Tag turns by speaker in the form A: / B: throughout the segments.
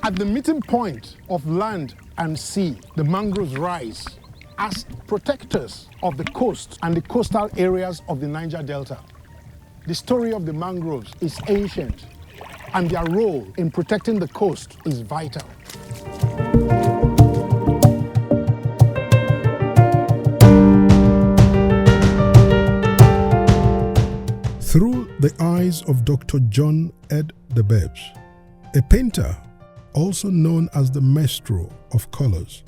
A: At the meeting point of land and sea, the mangroves rise as protectors of the coast and the coastal areas of the Niger Delta. The story of the mangroves is ancient, and their role in protecting the coast is vital. Through the eyes of Dr. John Ed DeBebs, a painter also known as the maestro of colors,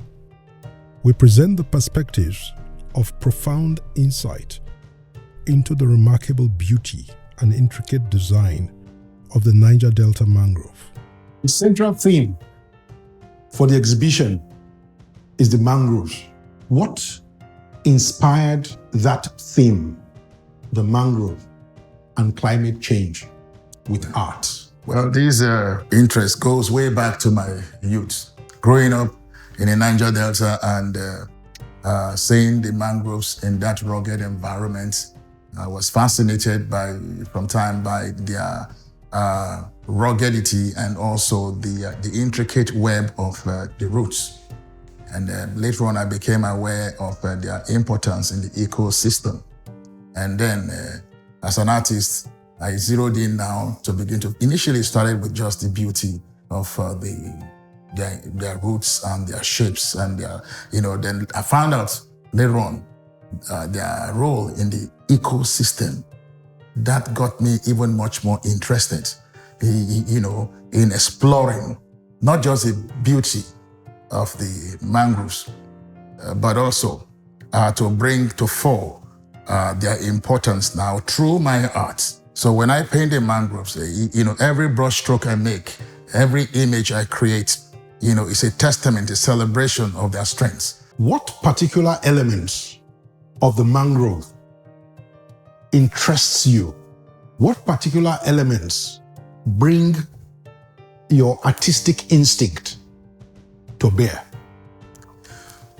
A: we present the perspectives of profound insight into the remarkable beauty and intricate design of the Niger Delta mangrove. The central theme for the exhibition is the mangroves. What inspired that theme, the mangrove and climate change, with art?
B: Well, this interest goes way back to my youth. Growing up in the Niger Delta and seeing the mangroves in that rugged environment, I was fascinated by their ruggedity and also the intricate web of the roots. And later on, I became aware of their importance in the ecosystem. And then, as an artist, I zeroed in now to begin to initially started with just the beauty of their roots and their shapes and then I found out later on their role in the ecosystem. That got me even much more interested, in exploring not just the beauty of the mangroves, but also to bring to fore their importance now through my art. So when I paint the mangroves, every brushstroke I make, every image I create, is a testament, a celebration of their strengths.
A: What particular elements of the mangrove interests you? What particular elements bring your artistic instinct to bear?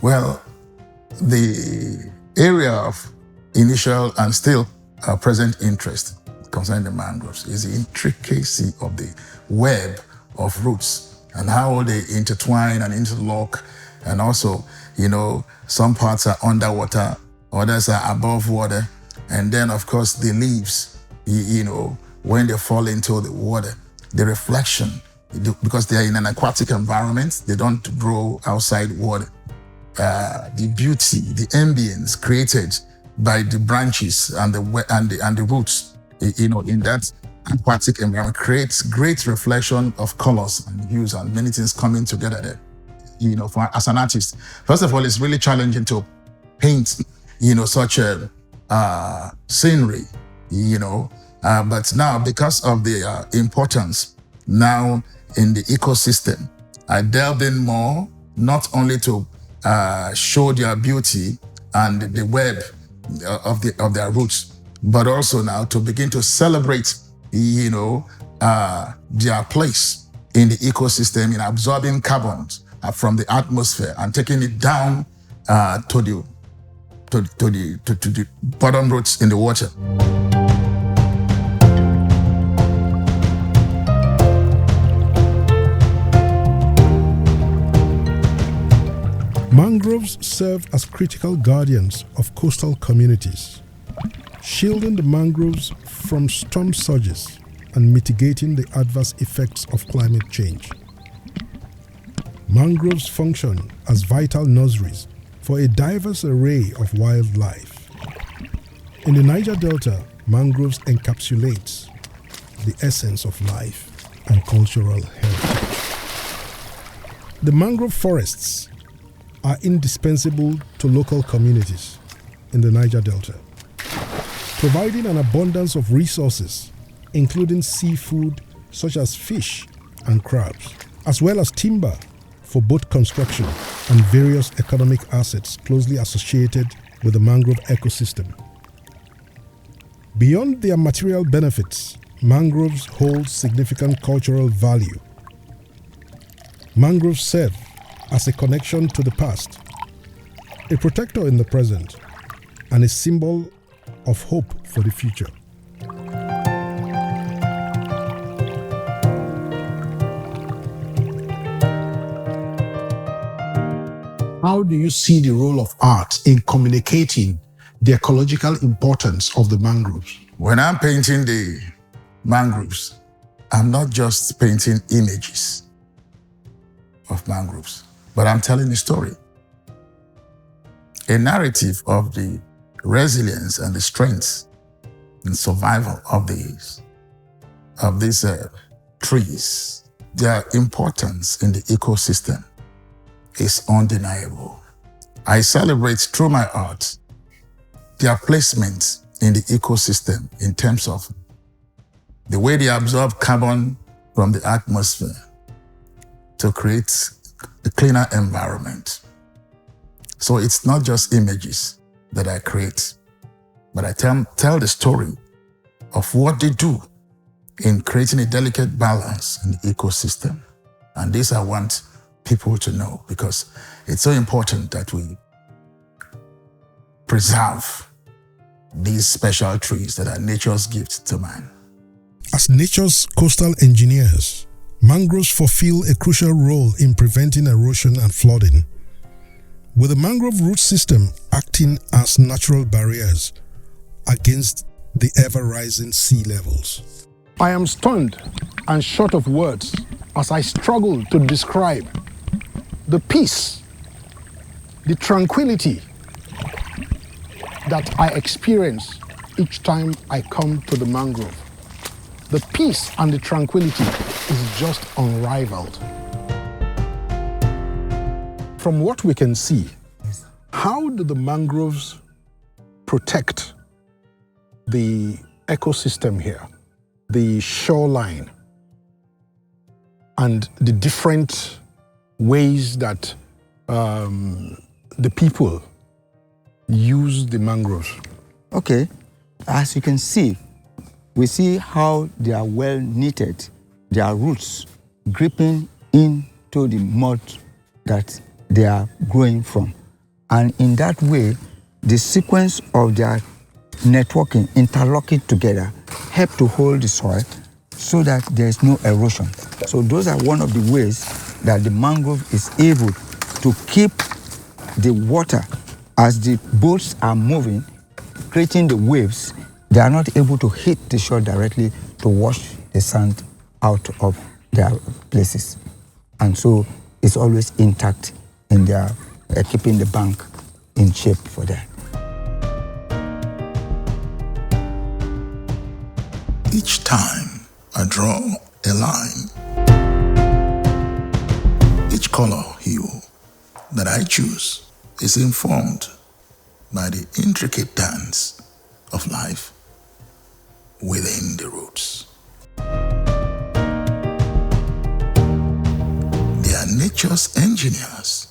B: Well, the area of initial and still present interest concerning the mangroves is the intricacy of the web of roots and how they intertwine and interlock. And also, some parts are underwater, others are above water. And then, of course, the leaves, when they fall into the water, the reflection, because they are in an aquatic environment, they don't grow outside water. The beauty, the ambience created by the branches and the roots, in that aquatic environment creates great reflection of colors and hues and many things coming together there. As an artist, first of all, it's really challenging to paint, such a scenery, but now because of the importance now in the ecosystem, I delved in more, not only to show their beauty and the web of their roots, but also now to begin to celebrate, their place in the ecosystem in absorbing carbons from the atmosphere and taking it down to the bottom roots in the water.
A: Mangroves serve as critical guardians of coastal communities, shielding the mangroves from storm surges and mitigating the adverse effects of climate change. Mangroves function as vital nurseries for a diverse array of wildlife. In the Niger Delta, mangroves encapsulate the essence of life and cultural heritage. The mangrove forests are indispensable to local communities in the Niger Delta, providing an abundance of resources, including seafood such as fish and crabs, as well as timber for both construction and various economic assets closely associated with the mangrove ecosystem. Beyond their material benefits, mangroves hold significant cultural value. Mangroves serve as a connection to the past, a protector in the present, and a symbol of hope for the future. How do you see the role of art in communicating the ecological importance of the mangroves?
B: When I'm painting the mangroves, I'm not just painting images of mangroves, but I'm telling a story. A narrative of the resilience and the strength and survival of these trees. Their importance in the ecosystem is undeniable. I celebrate through my art their placement in the ecosystem in terms of the way they absorb carbon from the atmosphere to create a cleaner environment. So it's not just images that I create, but I tell the story of what they do in creating a delicate balance in the ecosystem. And this I want people to know, because it's so important that we preserve these special trees that are nature's gift to man.
A: As nature's coastal engineers, mangroves fulfill a crucial role in preventing erosion and flooding, with the mangrove root system acting as natural barriers against the ever-rising sea levels. I am stunned and short of words as I struggle to describe the peace, the tranquility that I experience each time I come to the mangrove. The peace and the tranquility is just unrivaled. From what we can see, how do the mangroves protect the ecosystem here, the shoreline, and the different ways that the people use the mangroves?
C: Okay, as you can see, we see how they are well knitted, their roots gripping into the mud that they are growing from. And in that way, the sequence of their networking, interlocking together, help to hold the soil so that there is no erosion. So those are one of the ways that the mangrove is able to keep the water as the boats are moving, creating the waves. They are not able to hit the shore directly to wash the sand out of their places. And so it's always intact in their keeping the bank in shape for that.
B: Each time I draw a line, each color hue that I choose is informed by the intricate dance of life within the roots. They are nature's engineers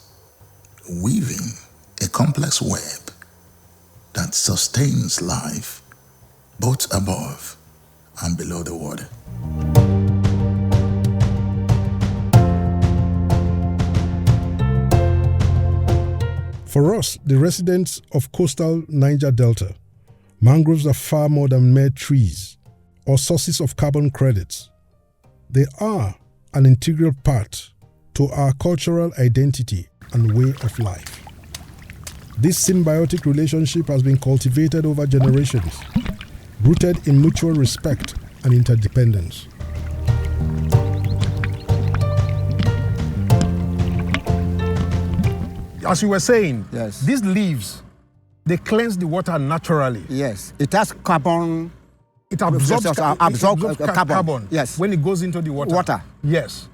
B: weaving a complex web that sustains life both above and below the water.
A: For us, the residents of coastal Niger Delta, mangroves are far more than mere trees or sources of carbon credits. They are an integral part to our cultural identity and way of life. This symbiotic relationship has been cultivated over generations, rooted in mutual respect and interdependence. As you were saying,
C: yes,
A: these leaves, they cleanse the water naturally.
C: Yes, it has carbon.
A: It absorbs carbon.
C: Yes,
A: when it goes into the water. Yes.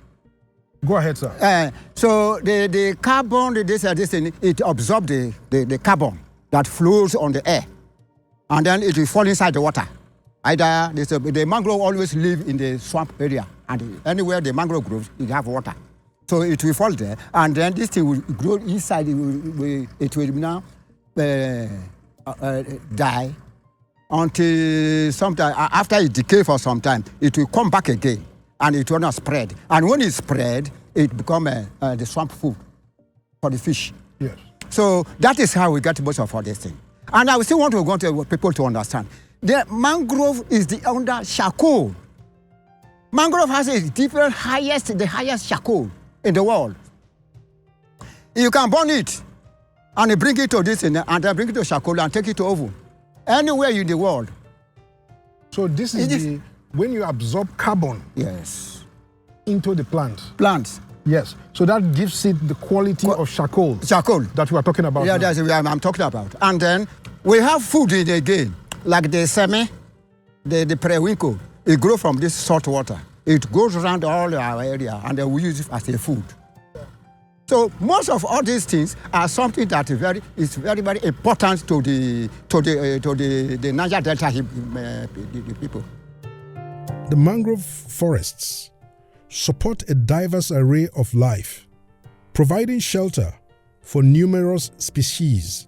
A: Go ahead, sir.
C: So the carbon, this thing, it absorbs the carbon that flows on the air, and then it will fall inside the water. Either the mangrove always live in the swamp area, and anywhere the mangrove grows, it have water. So it will fall there, and then this thing will grow inside. It will now die until sometime after it decay for some time. It will come back again, and it will not spread. And when it spread, it become the swamp food for the fish.
A: Yes.
C: So that is how we get most of all this thing. And I still want people to understand. The mangrove is under charcoal. Mangrove has the highest charcoal in the world. You can burn it and they bring it to this, and they bring it to charcoal and take it to oven. Anywhere in the world.
A: So this is when you absorb carbon
C: Yes.
A: into the plant.
C: Plants.
A: Yes. So that gives it the quality of charcoal.
C: Charcoal.
A: That we are talking about.
C: Yeah,
A: now.
C: that's what I'm talking about. And then we have food in again, like the semi, the periwinkle. It grows from this salt water. It goes around all our area, and then we use it as a food. So most of all these things are something that is very, very important to the Niger Delta the people.
A: The mangrove forests support a diverse array of life, providing shelter for numerous species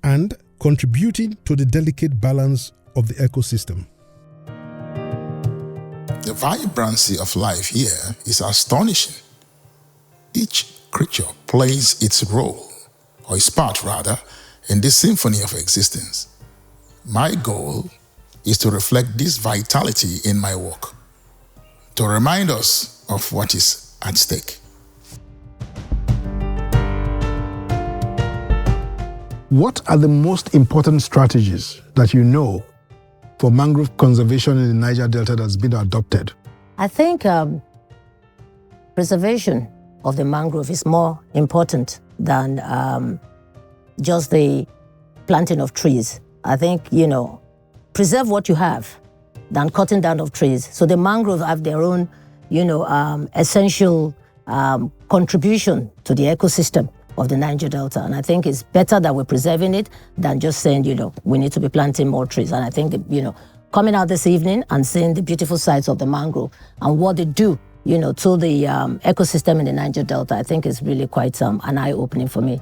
A: and contributing to the delicate balance of the ecosystem.
B: The vibrancy of life here is astonishing. Each creature plays its role, or its part rather, in this symphony of existence. My goal is to reflect this vitality in my work, to remind us of what is at stake.
A: What are the most important strategies that you know for mangrove conservation in the Niger Delta that's been adopted?
D: I think preservation of the mangrove is more important than just the planting of trees. I think, preserve what you have than cutting down of trees. So the mangroves have their own, essential contribution to the ecosystem of the Niger Delta. And I think it's better that we're preserving it than just saying, we need to be planting more trees. And I think, coming out this evening and seeing the beautiful sights of the mangrove and what they do, to the ecosystem in the Niger Delta, I think is really quite an eye-opening for me.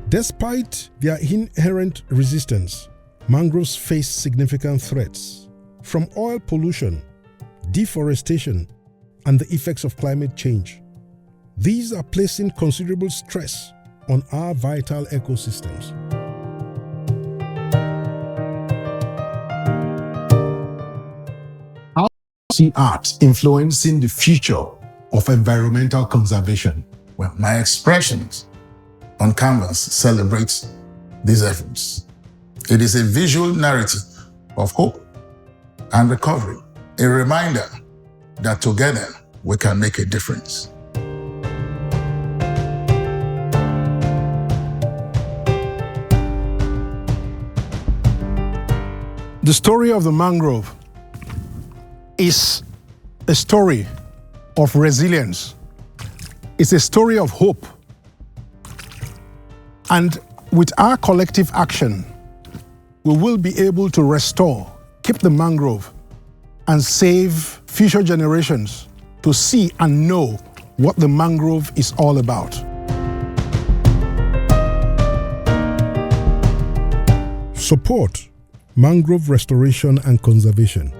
A: Despite their inherent resistance, mangroves face significant threats from oil pollution, deforestation, and the effects of climate change. These are placing considerable stress on our vital ecosystems. How do you see art influencing the future of environmental conservation?
B: Well, my expressions on canvas celebrates these efforts. It is a visual narrative of hope and recovery, a reminder that together we can make a difference.
A: The story of the mangrove is a story of resilience. It's a story of hope. And with our collective action, we will be able to restore, keep the mangrove, and save future generations to see and know what the mangrove is all about. Support mangrove restoration and conservation.